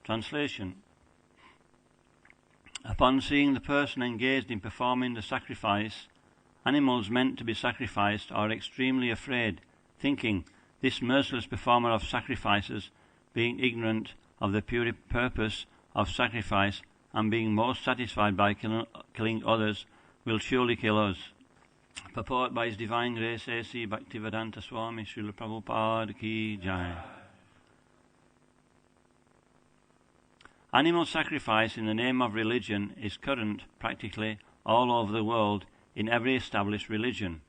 Translation. Upon seeing the person engaged in performing the sacrifice, animals meant to be sacrificed are extremely afraid, thinking, this merciless performer of sacrifices, being ignorant of the pure purpose of sacrifice and being most satisfied by killing others, will surely kill us. Purport by His Divine Grace A.C. Bhaktivedanta Swami Srila Prabhupada Ki Jai. Animal sacrifice in the name of religion is current practically all over the world in every established religion.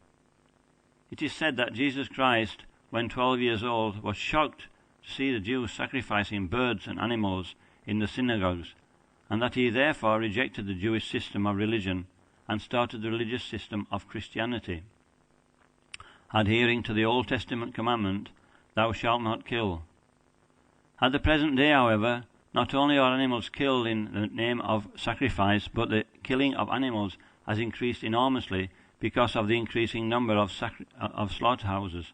It is said that Jesus Christ, when 12 years old, was shocked to see the Jews sacrificing birds and animals in the synagogues, and that he therefore rejected the Jewish system of religion and started the religious system of Christianity, adhering to the Old Testament commandment, "Thou shalt not kill." At the present day, however, not only are animals killed in the name of sacrifice, but the killing of animals has increased enormously because of the increasing number of slaughterhouses.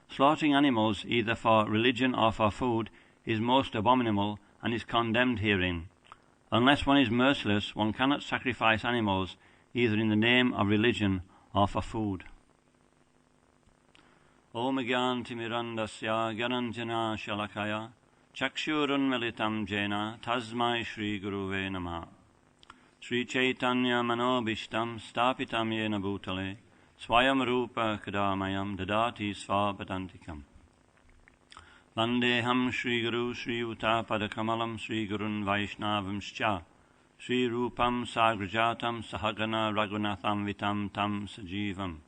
Slaughtering animals, either for religion or for food, is most abominable and is condemned herein. Unless one is merciless, one cannot sacrifice animals, either in the name of religion or for food. Om Gyantimirandasya Gyananjana Shalakaya Chakshurunmilitam Jena Tasmai Shri Guruve Namah. Sri Chaitanya Manobishtam Stapitam Yena Bhutale Swayam Rupa Kadamayam Dadati Svapadantikam. Vandeham Shri Guru Shri Uta Padakamalam Shri Gurun Vaishnavamscha Shri Rupam Sagrajatam Sahagana Raghunatham Vitam Tam Sajivam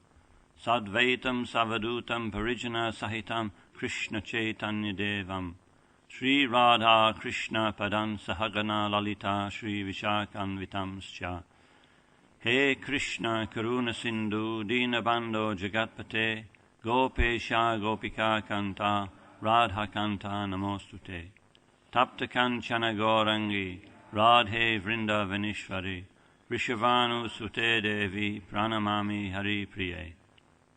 Sadvaitam Savadutam Parijana Sahitam Krishna Chaitanya Devam Shri Radha Krishna Padan Sahagana Lalita Shri Vishakan Vitamscha. He Krishna Karuna Sindhu Dinabando Jagatpate Gopesha Gopika Kanta Radha Kanta Namostute. Tapta Kanchana Gaurangi Radhe Vrinda Vanishvari Rishavanu Sute Devi Pranamami Hari Priye.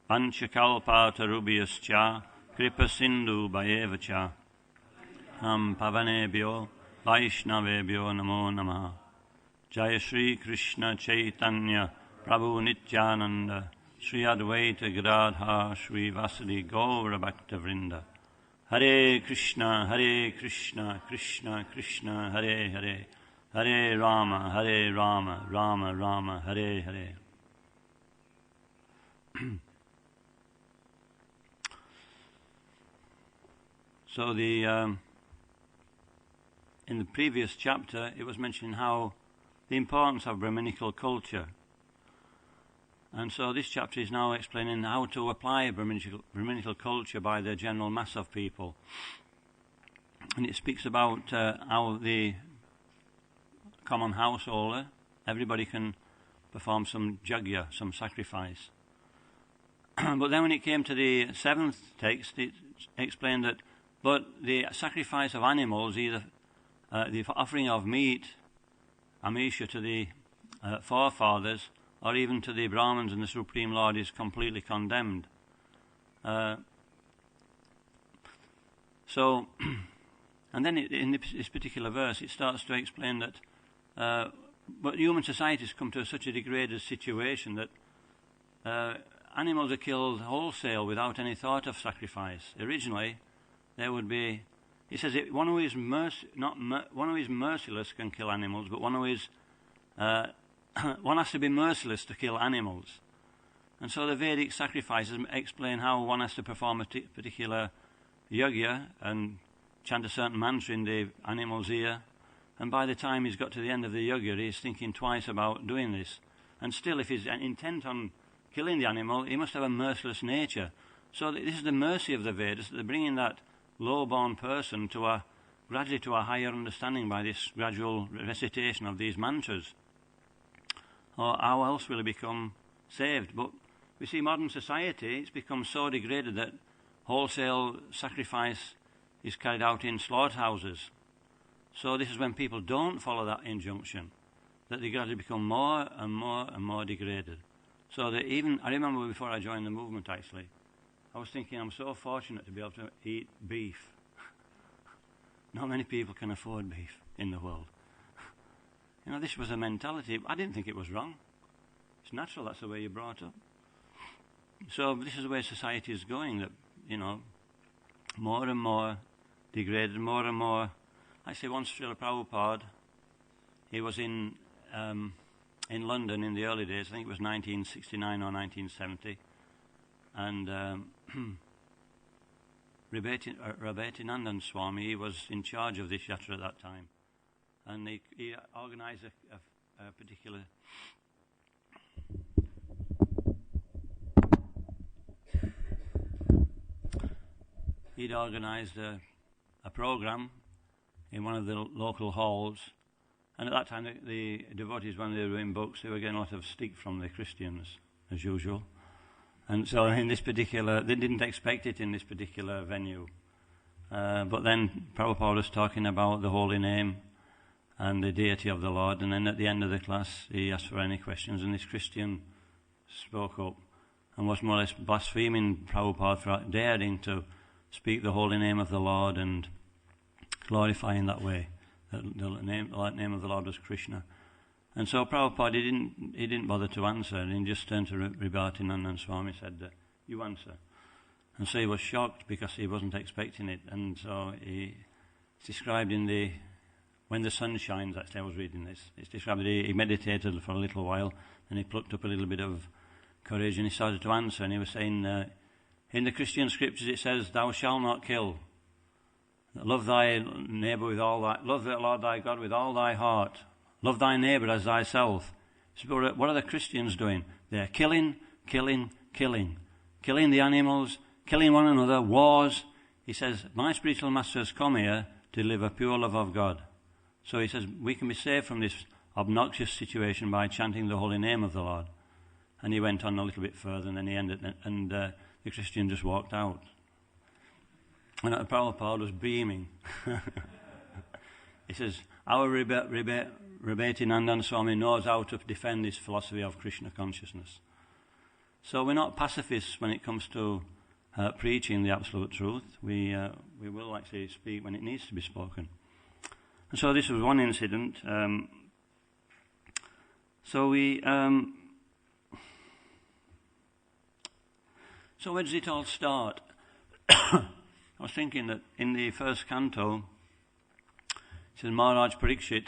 Panchakalpa Tarubhyascha Kripa Sindhu Bhayevacha Pavanebhyo Vaishnavebhyo Namo Namaha. Jaya Shri Krishna Chaitanya Prabhu Nityananda Shri Advaita Gadadhar Shri Vasadi Gaura Bhakta Vrinda. Hare Krishna, Krishna Krishna, Hare Hare, Hare Rama, Rama Rama, Hare Hare. So in the previous chapter, it was mentioning how the importance of Brahminical culture. And so this chapter is now explaining how to apply Brahminical culture by the general mass of people. And it speaks about how the common householder, everybody can perform some yajna, some sacrifice. But then when it came to the seventh text, it explained that, but the sacrifice of animals, either the offering of meat, amisha, to the forefathers, or even to the Brahmins and the Supreme Lord, is completely condemned. So, and then in this particular verse, it starts to explain that but human society has come to such a degraded situation that animals are killed wholesale without any thought of sacrifice. Originally, there would be, he says, one who is merciless can kill animals, but one who is one has to be merciless to kill animals. And so the Vedic sacrifices explain how one has to perform a particular yajna and chant a certain mantra in the animal's ear. And by the time he's got to the end of the yajna, he's thinking twice about doing this. And still, if he's intent on killing the animal, he must have a merciless nature. So this is the mercy of the Vedas, that they're bringing that low-born person gradually to a higher understanding by this gradual recitation of these mantras. Or how else will he become saved? But we see modern society, it's become so degraded that wholesale sacrifice is carried out in slaughterhouses. So this is when people don't follow that injunction, that they gradually become more and more degraded. So that even, I remember before I joined the movement actually, I was thinking I'm so fortunate to be able to eat beef. not many people can afford beef in the world. You know, this was a mentality. I didn't think it was wrong. It's natural, that's the way you're brought up. So this is the way society is going, that, you know, more and more degraded, more and more. I say once Srila Prabhupada, he was in London in the early days, I think it was 1969 or 1970, and Dayananda Swami, he was in charge of this yatra at that time, and he organised a particular he'd organised a program in one of the local halls, and at that time the devotees, when they were in books, they were getting a lot of stick from the Christians, as usual. And so in this particular, they didn't expect it in this particular venue. But then Prabhupada was talking about the holy name and the deity of the Lord, and then at the end of the class he asked for any questions, and this Christian spoke up and was more or less blaspheming Prabhupada for daring to speak the holy name of the Lord and glorifying that way. The name of the Lord was Krishna. And so Prabhupada, he didn't bother to answer, and he just turned to Dayananda Swami and said, you answer. And so he was shocked because he wasn't expecting it. And so it's described when the sun shines, actually I was reading this, it's described that he meditated for a little while, and he plucked up a little bit of courage and he started to answer, and he was saying, in the Christian scriptures it says, thou shalt not kill. Love thy neighbour with all thy, love the Lord thy God with all thy heart. Love thy neighbour as thyself. So what are the Christians doing? They're killing the animals, killing one another, wars. He says, my spiritual master has come here to live a pure love of God. So he says, we can be saved from this obnoxious situation by chanting the holy name of the Lord. And he went on a little bit further, and then he ended, and the Christian just walked out. And Prabhupada was beaming. He says, our Dayananda Swami knows how to defend this philosophy of Krishna consciousness. So we're not pacifists when it comes to preaching the absolute truth. We will actually speak when it needs to be spoken. And so this was one incident. So where does it all start? I was thinking that in the first canto, it says Maharaj Parikshit,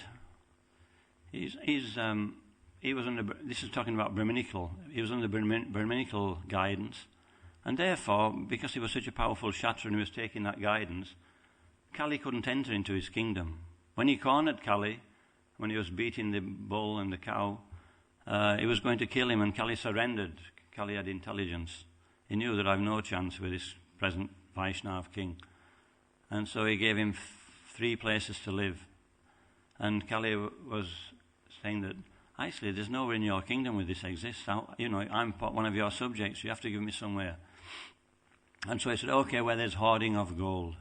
he was under, this is talking about Brahminical, he was under Brahminical guidance, and therefore, because he was such a powerful Kshatriya and he was taking that guidance, Kali couldn't enter into his kingdom. When he cornered Kali, when he was beating the bull and the cow, he was going to kill him, and Kali surrendered. Kali had intelligence. He knew that I have no chance with this present Vaishnav king. And so he gave him 3 places to live. And Kali was saying that, actually, there's nowhere in your kingdom where this exists. I'm one of your subjects. You have to give me somewhere. And so he said, okay, where there's hoarding of gold.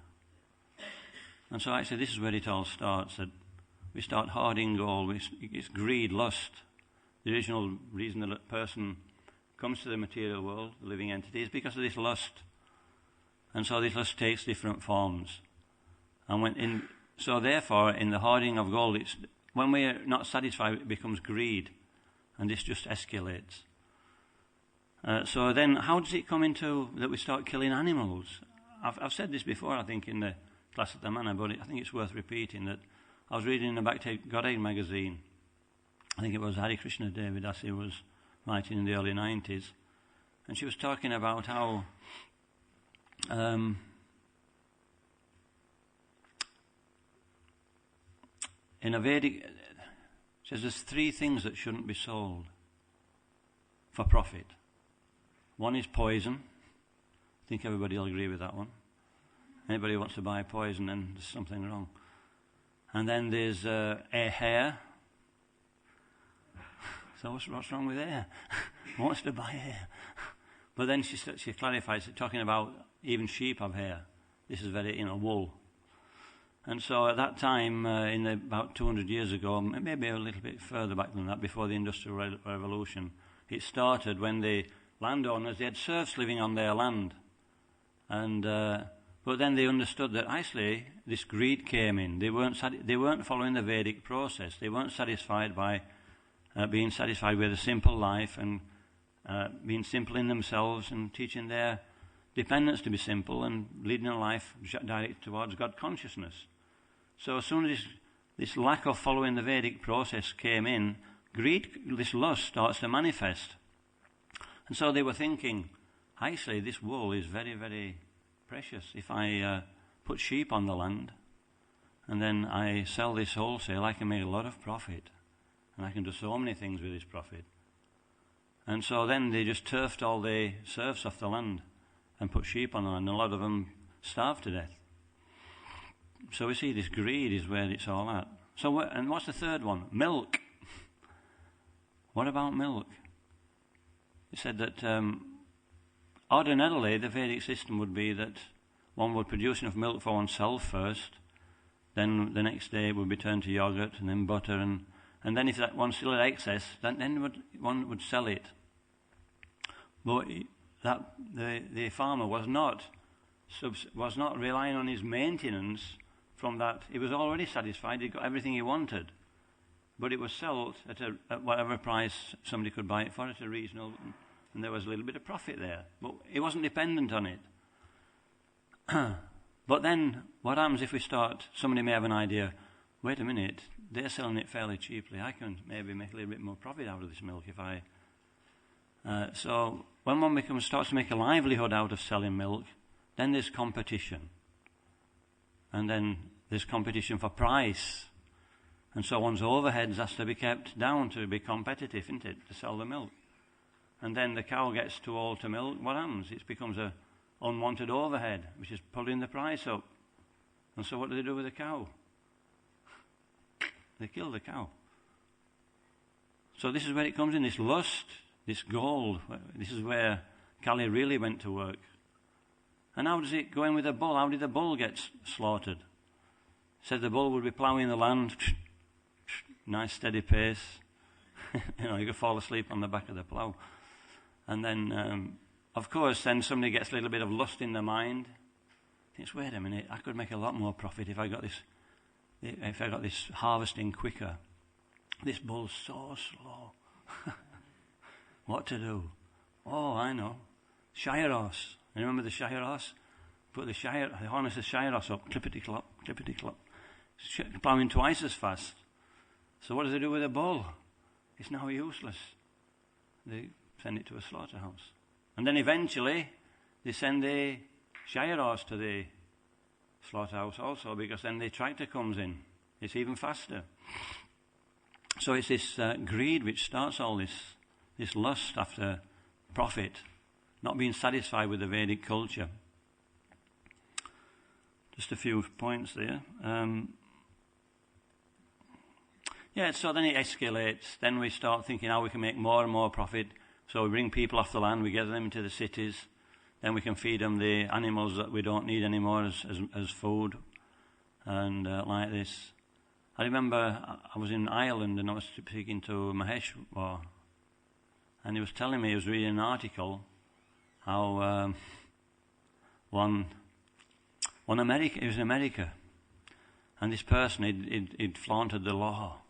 And so actually this is where it all starts, that we start hoarding gold. It's greed, lust. The original reason that a person comes to the material world, the living entity, is because of this lust. And so this lust takes different forms. And so therefore, in the hoarding of gold, when we're not satisfied, it becomes greed. And this just escalates. So then, how does it come into that we start killing animals? I've said this before, I think, in the class at the manor, but I think it's worth repeating that I was reading in the Back to Godhead magazine. I think it was Hare Krishna Devi Dasi was writing in the early 90s. And she was talking about how in a Vedic, she says there's 3 things that shouldn't be sold for profit. One is poison. I think everybody will agree with that one. Anybody who wants to buy poison, then there's something wrong. And then there's a hair. So what's wrong with hair? Who wants to buy hair? But then she clarifies it, talking about even sheep have hair. This is very, wool. And so at that time, about 200 years ago, maybe a little bit further back than that, before the Industrial Revolution, it started when the landowners, they had serfs living on their land. And But then they understood that actually this greed came in. They weren't following the Vedic process. They weren't satisfied by being satisfied with a simple life and being simple in themselves and teaching their dependents to be simple and leading a life directed towards God consciousness. So as soon as this lack of following the Vedic process came in, greed, this lust, starts to manifest. And so they were thinking, actually, this wool is very, very precious. If I put sheep on the land and then I sell this wholesale, I can make a lot of profit. And I can do so many things with this profit. And so then they just turfed all the serfs off the land and put sheep on the land. And a lot of them starved to death. So we see this greed is where it's all at. So, and what's the third one? Milk. What about milk? It said that ordinarily the Vedic system would be that one would produce enough milk for oneself first, then the next day it would be turned to yogurt and then butter, and then if that one still had excess, then one would sell it. But the farmer was not relying on his maintenance from that. He was already satisfied. He got everything he wanted. But it was sold at whatever price somebody could buy it for, at a reasonable, and there was a little bit of profit there. But he wasn't dependent on it. But then, what happens if somebody may have an idea, wait a minute, they're selling it fairly cheaply, I can maybe make a little bit more profit out of this milk if I... So, when one starts to make a livelihood out of selling milk, then there's competition. And then there's competition for price. And so one's overheads has to be kept down to be competitive, isn't it, to sell the milk. And then the cow gets too old to milk, what happens? It becomes a unwanted overhead, which is pulling the price up. And so what do they do with the cow? They kill the cow. So this is where it comes in, this lust, this gold. This is where Kali really went to work. And how does it go in with the bull? How did the bull get slaughtered? It said the bull would be ploughing the land, nice steady pace. You could fall asleep on the back of the plough. And then, of course, then somebody gets a little bit of lust in their mind. Thinks, wait a minute, I could make a lot more profit if I got this harvesting quicker. This bull's so slow. What to do? Oh, I know. Shire horse. You remember the shire horse? Put the harness the shire horse up, clippity-clop, clippity-clop. Ploughing twice as fast. So what does it do with a bull? It's now useless. They send it to a slaughterhouse. And then eventually, they send the shire horse to the slaughterhouse also, because then the tractor comes in. It's even faster. So it's this greed which starts all this lust after profit, not being satisfied with the Vedic culture. Just a few points there. So then it escalates. Then we start thinking how we can make more and more profit. So we bring people off the land, we gather them into the cities. Then we can feed them the animals that we don't need anymore as food. And like this. I remember I was in Ireland and I was speaking to Mahesh, and he was telling me, he was reading an article, how he was in America, and this person, he'd flaunted the law.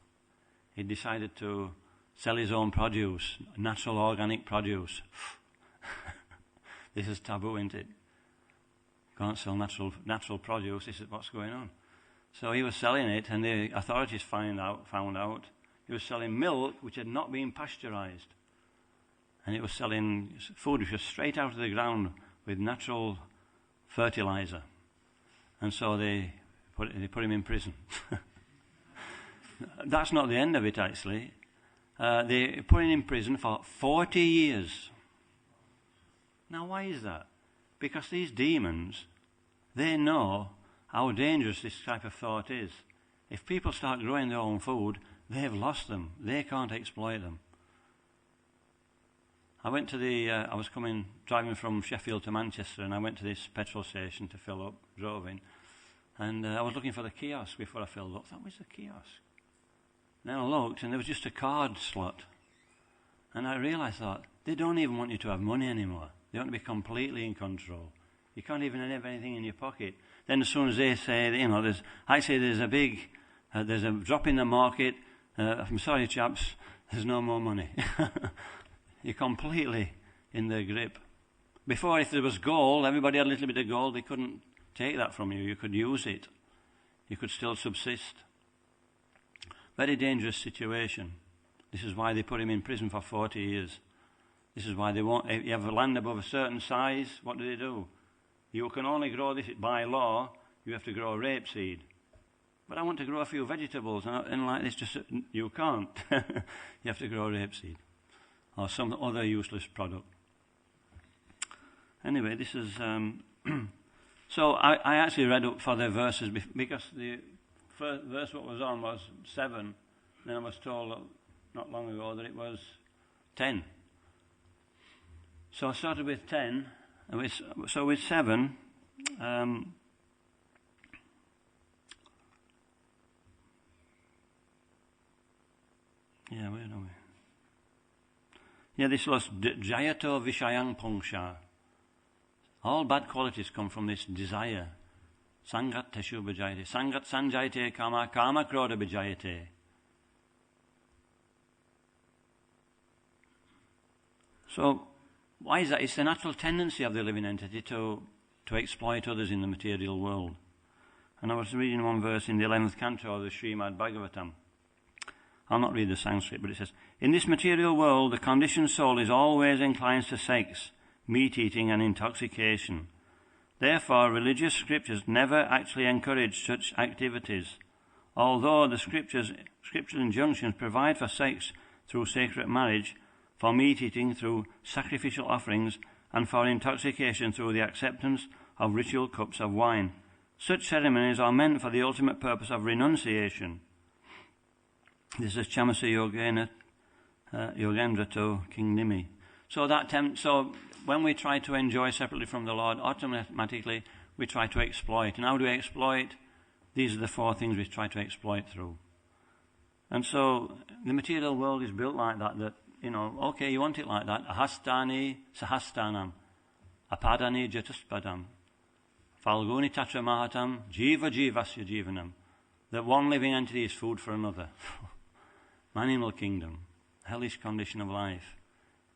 He'd decided to sell his own produce, natural organic produce. This is taboo, isn't it? Can't sell natural produce, this is what's going on. So he was selling it, and the authorities found out he was selling milk which had not been pasteurized. And it was selling food which was straight out of the ground with natural fertilizer. And so they put him in prison. That's not the end of it, actually. They put him in prison for 40 years. Now, why is that? Because these demons, they know how dangerous this type of thought is. If people start growing their own food, they've lost them. They can't exploit them. I went to I was driving from Sheffield to Manchester, and I went to this petrol station to fill up, drove in, and I was looking for the kiosk before I filled up. I thought, where's the kiosk? And then I looked, and there was just a card slot. And I realised that they don't even want you to have money anymore. They want to be completely in control. You can't even have anything in your pocket. Then as soon as they say, you know, there's a big, there's a drop in the market. I'm sorry, chaps, there's no more money. You're completely in their grip. Before, if there was gold, everybody had a little bit of gold. They couldn't take that from you. You could use it. You could still subsist. Very dangerous situation. This is why they put him in prison for 40 years. This is why they won't. If you have a land above a certain size, what do? You can only grow this by law. You have to grow rapeseed. But I want to grow a few vegetables, and like this, just you can't. You have to grow rapeseed or some other useless product. Anyway, this is. So I actually read up for the verses because the first verse what was on was 7. Then I was told not long ago that it was 10. So I started with 10. So with 7, yeah, where are we? Yeah, this was Jayato Vishayang Pungsha. All bad qualities come from this desire. Sangat Teshu Bajayate. Sangat Sanjayate Kama Kama Krodha Bajayate. So, why is that? It's the natural tendency of the living entity to exploit others in the material world. And I was reading one verse in the 11th canto of the Srimad Bhagavatam. I'll not read the Sanskrit, but it says, in this material world, the conditioned soul is always inclined to sex, meat-eating and intoxication. Therefore, religious scriptures never actually encourage such activities. Although the scriptural injunctions provide for sex through sacred marriage, for meat-eating through sacrificial offerings, and for intoxication through the acceptance of ritual cups of wine. Such ceremonies are meant for the ultimate purpose of renunciation. This is Chamasa Yogendra to King Nimi. So when we try to enjoy separately from the Lord, automatically we try to exploit. And how do we exploit? These are the 4 things we try to exploit through. And so the material world is built like that, you know, okay, you want it like that. Ahastani sahastanam, apadani jatuspadam, falguni tatra mahatam, jiva jivasya jivanam. That one living entity is food for another. Animal kingdom, hellish condition of life.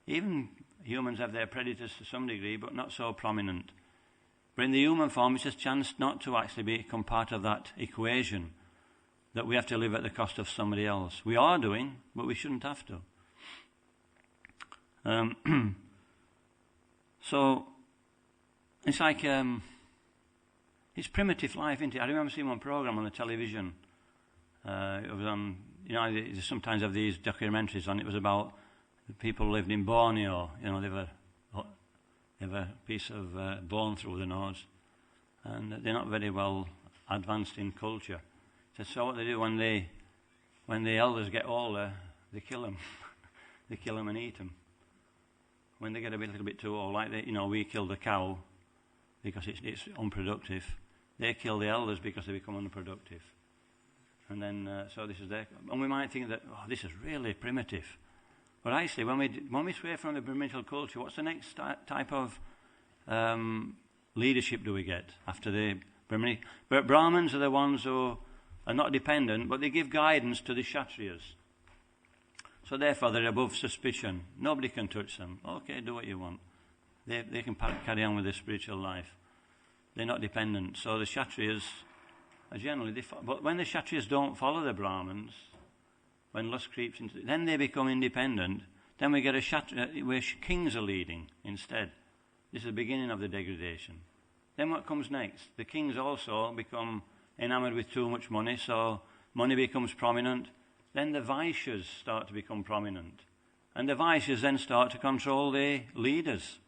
Even humans have their predators to some degree, but not so prominent. But in the human form, it's just chance not to actually become part of that equation, that we have to live at the cost of somebody else. We are doing, but we shouldn't have to. So, it's like, it's primitive life, isn't it? I remember seeing one program on the television. It was on, you know, they sometimes have these documentaries on. It was about the people who lived in Borneo. You know, they have a piece of bone through the nose, and they're not very well advanced in culture. So what they do when the elders get older, they kill them. They kill them and eat them. When they get a little bit too old, like we kill the cow because it's unproductive. They kill the elders because they become unproductive. And then, so this is their... And we might think that, this is really primitive. But actually, when we sway from the Brahminical culture, what's the next type of leadership do we get after the Brahminical? But Brahmins are the ones who are not dependent, but they give guidance to the Kshatriyas. So therefore, they're above suspicion. Nobody can touch them. Okay, do what you want. They can carry on with their spiritual life. They're not dependent. So the Kshatriyas are generally... But when the Kshatriyas don't follow the Brahmins, when lust creeps into... Then they become independent. Then we get a Kshatriya where kings are leading instead. This is the beginning of the degradation. Then what comes next? The kings also become enamored with too much money, so money becomes prominent. Then the Vaishyas start to become prominent. And the Vaishyas then start to control the leaders.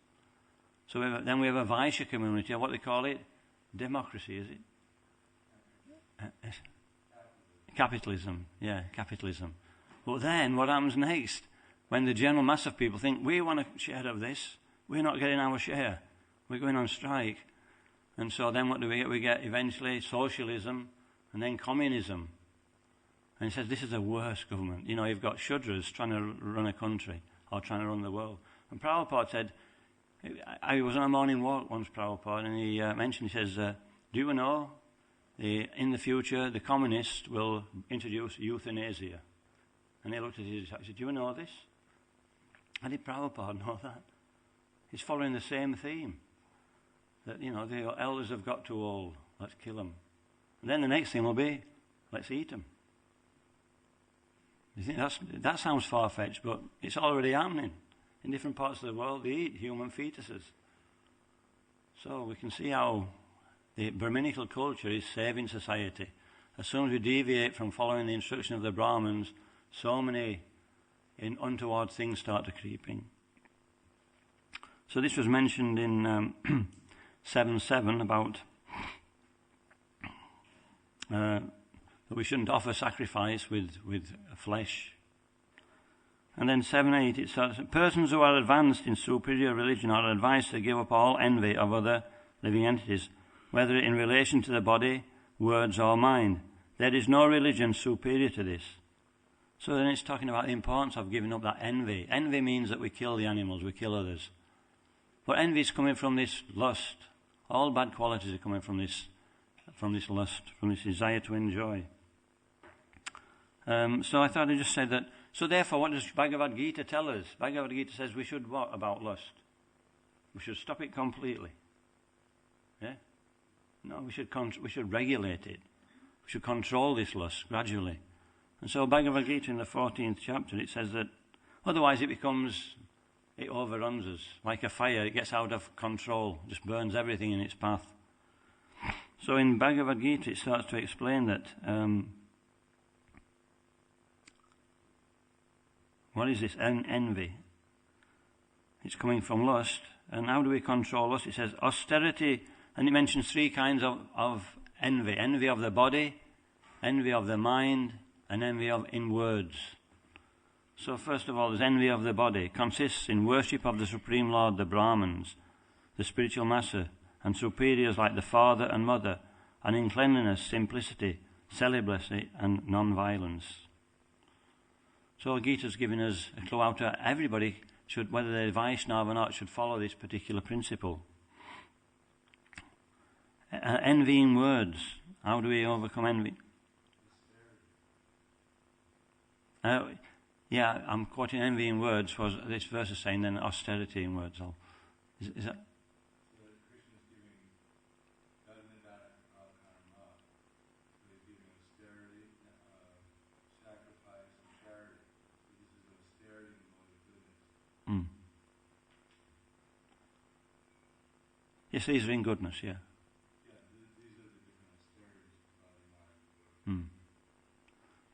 So then we have a Vaishya community, or what they call it, democracy, is it? Capitalism, yeah, capitalism. But then what happens next? When the general mass of people think, we want a share of this, we're not getting our share, we're going on strike. And so then what do we get? We get eventually socialism and then communism. And he says this is the worst government. You've got Shudras trying to run a country or trying to run the world. And Prabhupada said, I was on a morning walk once, Prabhupada, and he mentioned, he says, do you know, in the future, the communists will introduce euthanasia? And he looked at his, I said, do you know this? How did Prabhupada know that? He's following the same theme. That, the elders have got too old, let's kill them. And then the next thing will be, let's eat them. You think that sounds far-fetched, but it's already happening. In different parts of the world, they eat human fetuses. So we can see how the Brahminical culture is saving society. As soon as we deviate from following the instruction of the Brahmins, so many untoward things start to creep in. So this was mentioned in 7.7 about that we shouldn't offer sacrifice with flesh. And then 7.8 it starts, persons who are advanced in superior religion are advised to give up all envy of other living entities, whether in relation to the body, words or mind. There is no religion superior to this. So then it's talking about the importance of giving up that envy. Envy means that we kill the animals, we kill others. But envy is coming from this lust. All bad qualities are coming from this lust, from this desire to enjoy. So I thought I'd just say that. So therefore, what does Bhagavad Gita tell us? Bhagavad Gita says we should what about lust? We should stop it completely. Yeah? No, we should regulate it. We should control this lust gradually. And so Bhagavad Gita in the 14th chapter, it says that otherwise it overruns us. Like a fire, it gets out of control, just burns everything in its path. So in Bhagavad Gita, it starts to explain that what is this envy? It's coming from lust. And how do we control lust? It says austerity, and it mentions three kinds of envy. Envy of the body, envy of the mind, and envy in words. So first of all, there's envy of the body. It consists in worship of the Supreme Lord, the Brahmins, the spiritual master, and superiors like the father and mother, and in cleanliness, simplicity, celibacy, and non-violence. So Gita's giving us a clue out to everybody should, whether they're Vaishnava or not, should follow this particular principle. Envying words. How do we overcome envy? Yeah, I'm quoting envying words. Was this verse is saying then austerity in words? Is that? Yes, these are in goodness, yeah.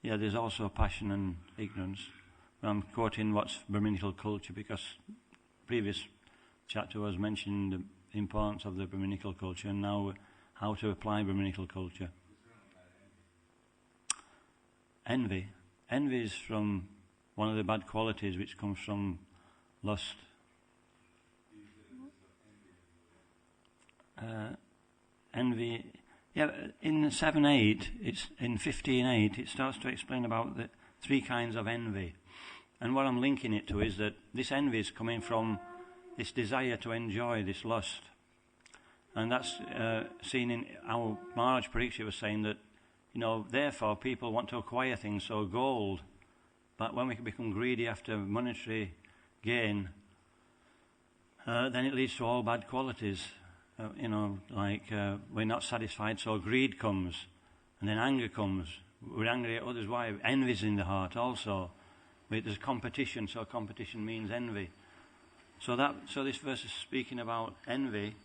Yeah, there's also passion and ignorance. I'm quoting what's Brahminical culture because previous chapter was mentioning the importance of the Brahminical culture and now how to apply Brahminical culture. Envy. Envy is from one of the bad qualities which comes from lust. Envy. Yeah, in 7.8, it's in 15.8, it starts to explain about the three kinds of envy. And what I'm linking it to is that this envy is coming from this desire to enjoy, this lust. And that's seen in our Maharaj Parikshit was saying that, therefore people want to acquire things, so gold. But when we become greedy after monetary gain, then it leads to all bad qualities. We're not satisfied, so greed comes, and then anger comes. We're angry at others. Why? Envy's in the heart also. There's competition, so competition means envy. So this verse is speaking about envy,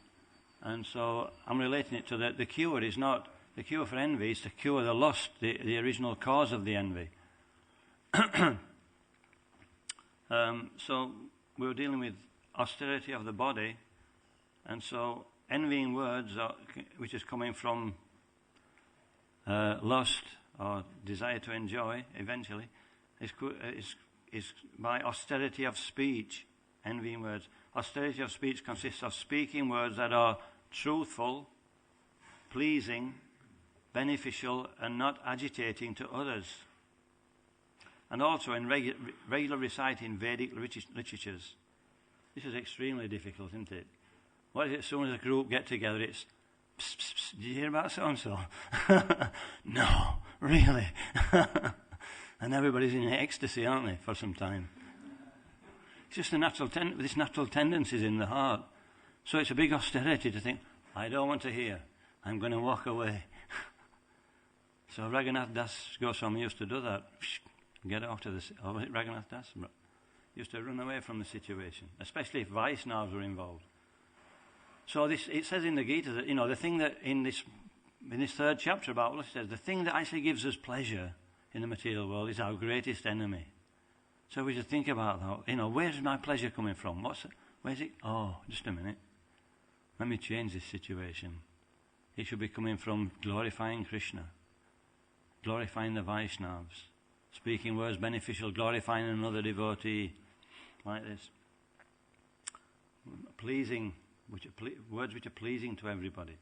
and so I'm relating it to the cure is not, the cure for envy is to cure the lust, the original cause of the envy. So we were dealing with austerity of the body, and so envying words, which is coming from lust or desire to enjoy, eventually, is by austerity of speech. Envying words. Austerity of speech consists of speaking words that are truthful, pleasing, beneficial, and not agitating to others. And also in regular reciting Vedic literatures. This is extremely difficult, isn't it? What is it, as soon as a group get together, it's, psst, psst, psst, did you hear about so-and-so? No, really? And everybody's in ecstasy, aren't they, for some time? It's just this natural tendency is in the heart. So it's a big austerity to think, I don't want to hear. I'm going to walk away. So Raghunath Das Goswami used to do that. Get off to the... Or was it Raghunath Das? Used to run away from the situation, especially if Vaishnavas were involved. So it says in the Gita that, the thing that in this third chapter about what it says, the thing that actually gives us pleasure in the material world is our greatest enemy. So we should think about that. Where's my pleasure coming from? Where's it? Oh, just a minute. Let me change this situation. It should be coming from glorifying Krishna, glorifying the Vaishnavas, speaking words beneficial, glorifying another devotee, like this. Pleasing, words which are pleasing to everybody.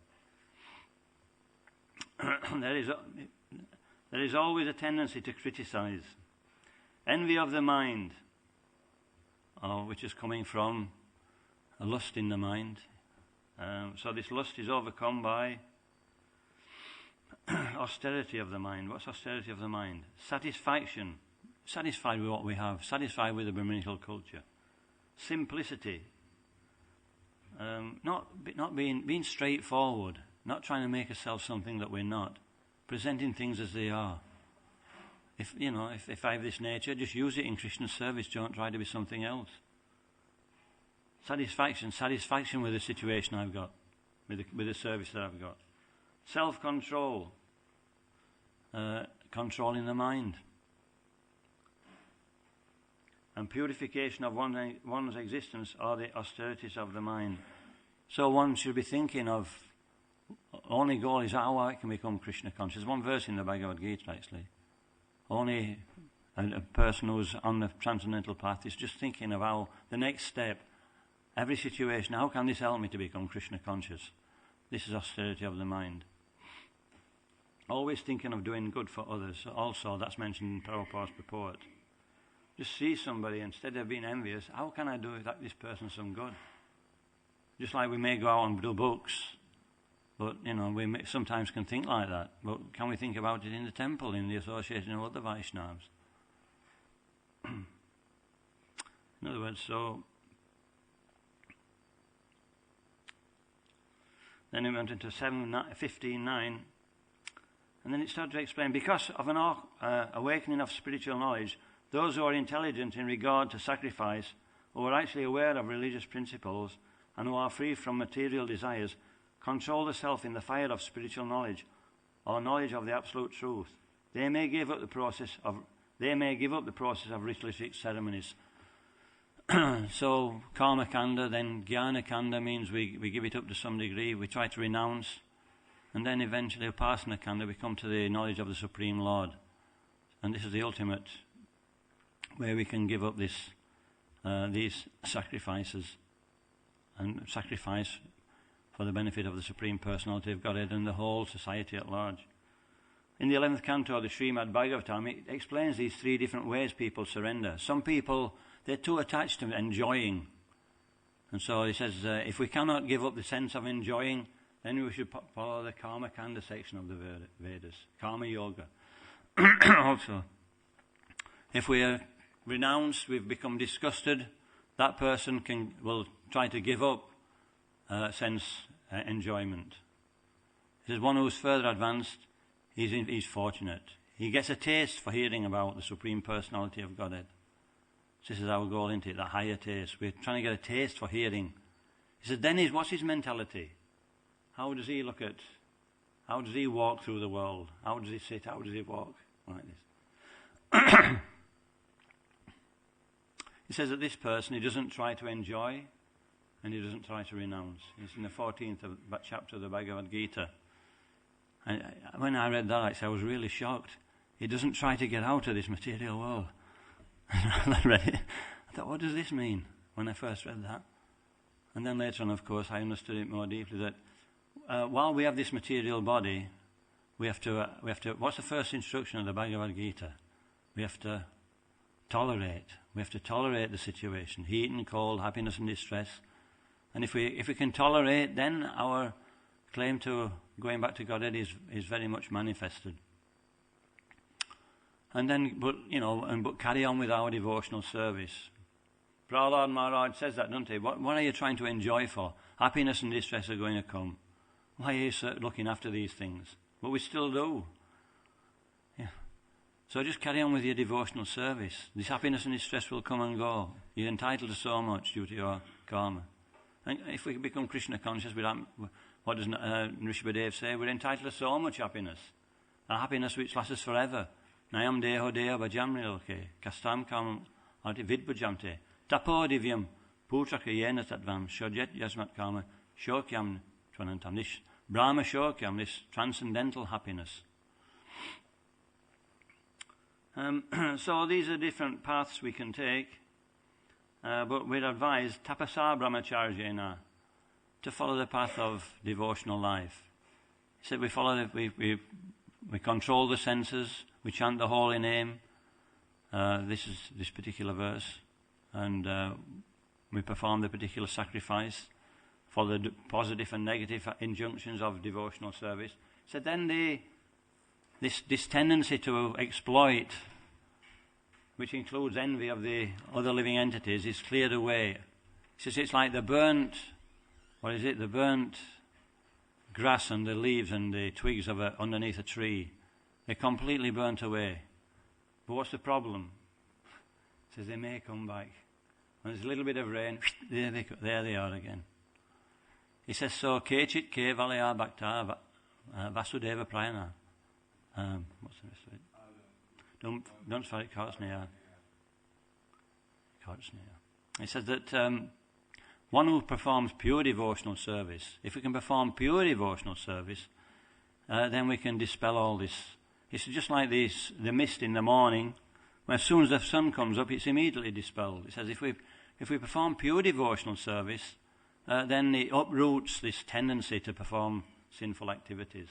There is always a tendency to criticize. Envy of the mind, which is coming from a lust in the mind. So this lust is overcome by austerity of the mind. What's austerity of the mind? Satisfaction. Satisfied with what we have. Satisfied with the Brahminical culture. Simplicity. Not being straightforward. Not trying to make ourselves something that we're not. Presenting things as they are. If I have this nature, just use it in Krishna service. Don't try to be something else. Satisfaction with the situation I've got, with the service that I've got. Self-control, controlling the mind. And purification of one's existence are the austerities of the mind. So one should be thinking of, only goal is how I can become Krishna conscious. One verse in the Bhagavad Gita actually. Only a person who's on the transcendental path is just thinking of how the next step, every situation, how can this help me to become Krishna conscious? This is austerity of the mind. Always thinking of doing good for others. Also, that's mentioned in Prabhupada's purport. Just see somebody, instead of being envious, how can I do this person some good? Just like we may go out and do books, but, we sometimes can think like that. But can we think about it in the temple, in the association of other Vaishnavas? In other words, so... Then it went into 15:9, and then it started to explain, because of an awakening of spiritual knowledge, those who are intelligent in regard to sacrifice, who are actually aware of religious principles, and who are free from material desires, control the self in the fire of spiritual knowledge, or knowledge of the absolute truth. They may give up the process of ritualistic ceremonies. So karma kanda, then jnana kanda means we give it up to some degree, we try to renounce, and then eventually upasana kanda, we come to the knowledge of the Supreme Lord. And this is the ultimate, where we can give up these sacrifices, and sacrifice for the benefit of the Supreme Personality of Godhead and the whole society at large. In the 11th canto of the Srimad Bhagavatam, it explains these three different ways people surrender. Some people, they're too attached to enjoying. And so he says, if we cannot give up the sense of enjoying, then we should follow the Karma Kanda section of the Vedas, Karma Yoga. Also, if we are renounced, we've become disgusted, that person will try to give up sense enjoyment. He says, one who's further advanced, he's fortunate. He gets a taste for hearing about the Supreme Personality of Godhead. This is our goal, isn't it? The higher taste. We're trying to get a taste for hearing. He said, then what's his mentality? How does he walk through the world? How does he sit? How does he walk? Like this. He says that this person, he doesn't try to enjoy and he doesn't try to renounce. It's in the 14th chapter of the Bhagavad Gita. And when I read that, I was really shocked. He doesn't try to get out of this material world. I read it. I thought, what does this mean? When I first read that. And then later on, of course, I understood it more deeply, that while we have this material body, we have to. What's the first instruction of the Bhagavad Gita? We have to tolerate. We have to tolerate the situation, heat and cold, happiness and distress. And if we can tolerate, then our claim to going back to Godhead is very much manifested. And then, but carry on with our devotional service. Prahlad Maharaj says that, doesn't he? What are you trying to enjoy for? Happiness and distress are going to come. Why are you looking after these things? But we still do. Yeah. So just carry on with your devotional service. This happiness and distress will come and go. You're entitled to so much due to your karma. And if we become Krishna conscious, what does Rishabhadev say? We're entitled to so much happiness. A happiness which lasts forever. Nayam deho deho bhajamriloke. Kastam kam arti vidbhajamte. Tapo divyam putraka yena tatvam. Shojet yasmat karma. Shokyam tvanantam. This Brahma shokyam, this transcendental happiness. So these are different paths we can take. But we're advised, tapasa brahmacharjena, to follow the path of devotional life. He said we control the senses, we chant the holy name. This is this particular verse, and we perform the particular sacrifice for the positive and negative injunctions of devotional service. He said then this tendency to exploit, which includes envy of the other living entities, is cleared away. He says it's like the burnt grass and the leaves and the twigs underneath a tree. They're completely burnt away. But what's the problem? He says they may come back. When there's a little bit of rain, there they are again. He says, so kechit ke valaya bhakta vasudeva prayana. What's the rest of it? Don't start it Kartsneya. He says that one who performs pure devotional service, if we can perform pure devotional service, then we can dispel all this. It's just like the mist in the morning. When as soon as the sun comes up, it's immediately dispelled. It says if we perform pure devotional service, then it uproots this tendency to perform sinful activities.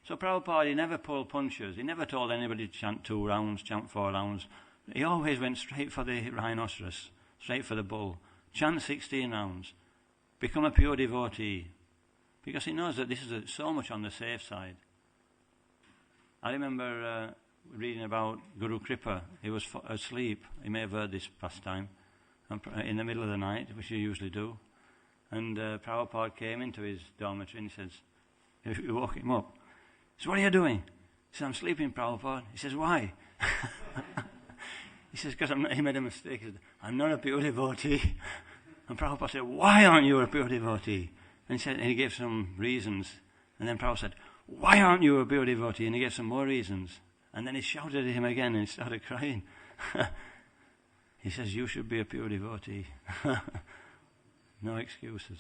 So Prabhupada, he never pulled punches. He never told anybody to chant 2 rounds, chant 4 rounds. He always went straight for the rhinoceros, straight for the bull. Chant 16 rounds. Become a pure devotee. Because he knows that this is so much on the safe side. I remember reading about Guru Kripa. He was asleep. He may have heard this pastime in the middle of the night, which he usually do. And Prabhupada came into his dormitory and he says, he woke him up. He says, what are you doing? He says, I'm sleeping, Prabhupada. He says, why? He says, because he made a mistake. He said, I'm not a pure devotee. And Prabhupada said, why aren't you a pure devotee? And he gave some reasons. And then Prabhupada said, why aren't you a pure devotee? And he gave some more reasons. And then he shouted at him again and he started crying. He says, you should be a pure devotee. No excuses.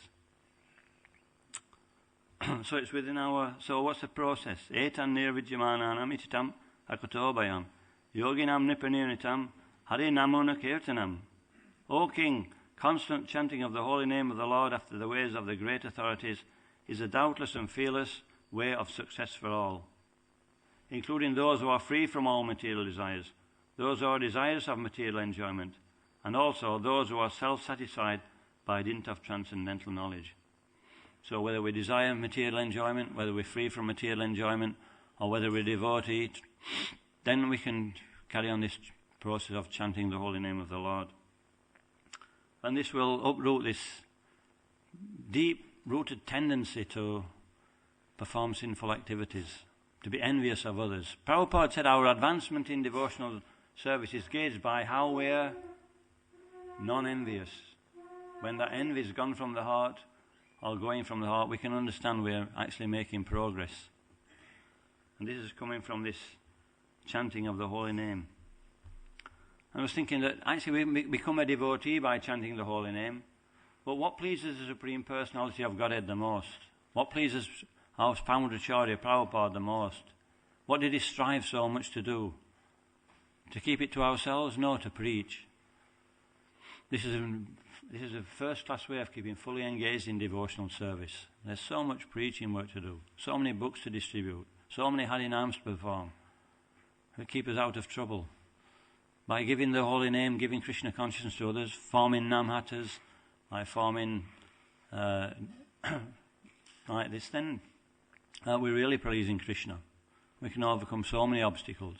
So it's within so what's the process? Etan nirvidyamananam ititam akatobayam. Yoginam nipanirnitam Hare namona kirtanam. O King, constant chanting of the holy name of the Lord after the ways of the great authorities is a doubtless and fearless way of success for all, including those who are free from all material desires, those who are desirous of material enjoyment, and also those who are self-satisfied by dint of transcendental knowledge. So whether we desire material enjoyment, whether we're free from material enjoyment, or whether we're devotee, then we can carry on this process of chanting the holy name of the Lord. And this will uproot this deep-rooted tendency to perform sinful activities, to be envious of others. Prabhupada said our advancement in devotional service is gauged by how we're non-envious. When that envy is gone from the heart, or going from the heart, we can understand we're actually making progress. And this is coming from this chanting of the holy name. I was thinking that actually we become a devotee by chanting the holy name, but what pleases the Supreme Personality of Godhead the most? What pleases our founder Acharya Prabhupada the most? What did he strive so much to do? To keep it to ourselves? No, to preach. This is a first-class way of keeping fully engaged in devotional service. There's so much preaching work to do, so many books to distribute, so many Harinams to perform. It keep us out of trouble. by giving the holy name, giving Krishna consciousness to others, forming namhatas, like forming like this, then we're really pleasing Krishna. We can overcome so many obstacles.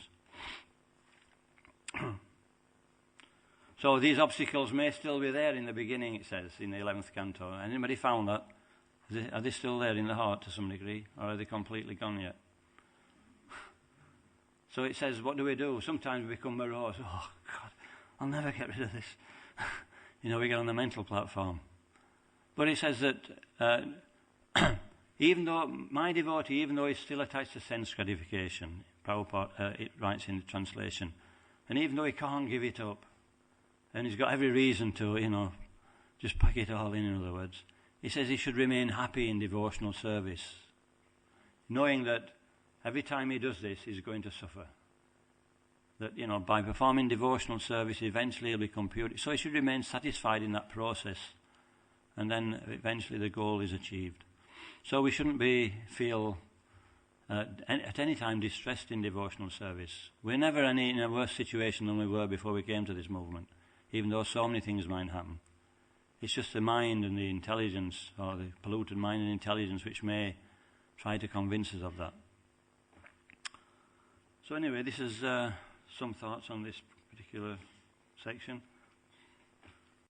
So these obstacles may still be there in the beginning, it says, in the 11th canto. Anybody found that? Are they still there in the heart to some degree, or are they completely gone yet? So it says, what do we do? Sometimes we become morose. Oh, God, I'll never get rid of this. We get on the mental platform. But it says that even though my devotee, even though he's still attached to sense gratification, Prabhupada, it writes in the translation, and even though he can't give it up, and he's got every reason to, just pack it all in other words, he says he should remain happy in devotional service, knowing that every time he does this, he's going to suffer. That, by performing devotional service, eventually he'll become pure. So he should remain satisfied in that process, and then eventually the goal is achieved. So we shouldn't feel at any time distressed in devotional service. We're never in a worse situation than we were before we came to this movement, even though so many things might happen. It's just the mind and the intelligence, or the polluted mind and intelligence, which may try to convince us of that. So anyway, this is some thoughts on this particular section.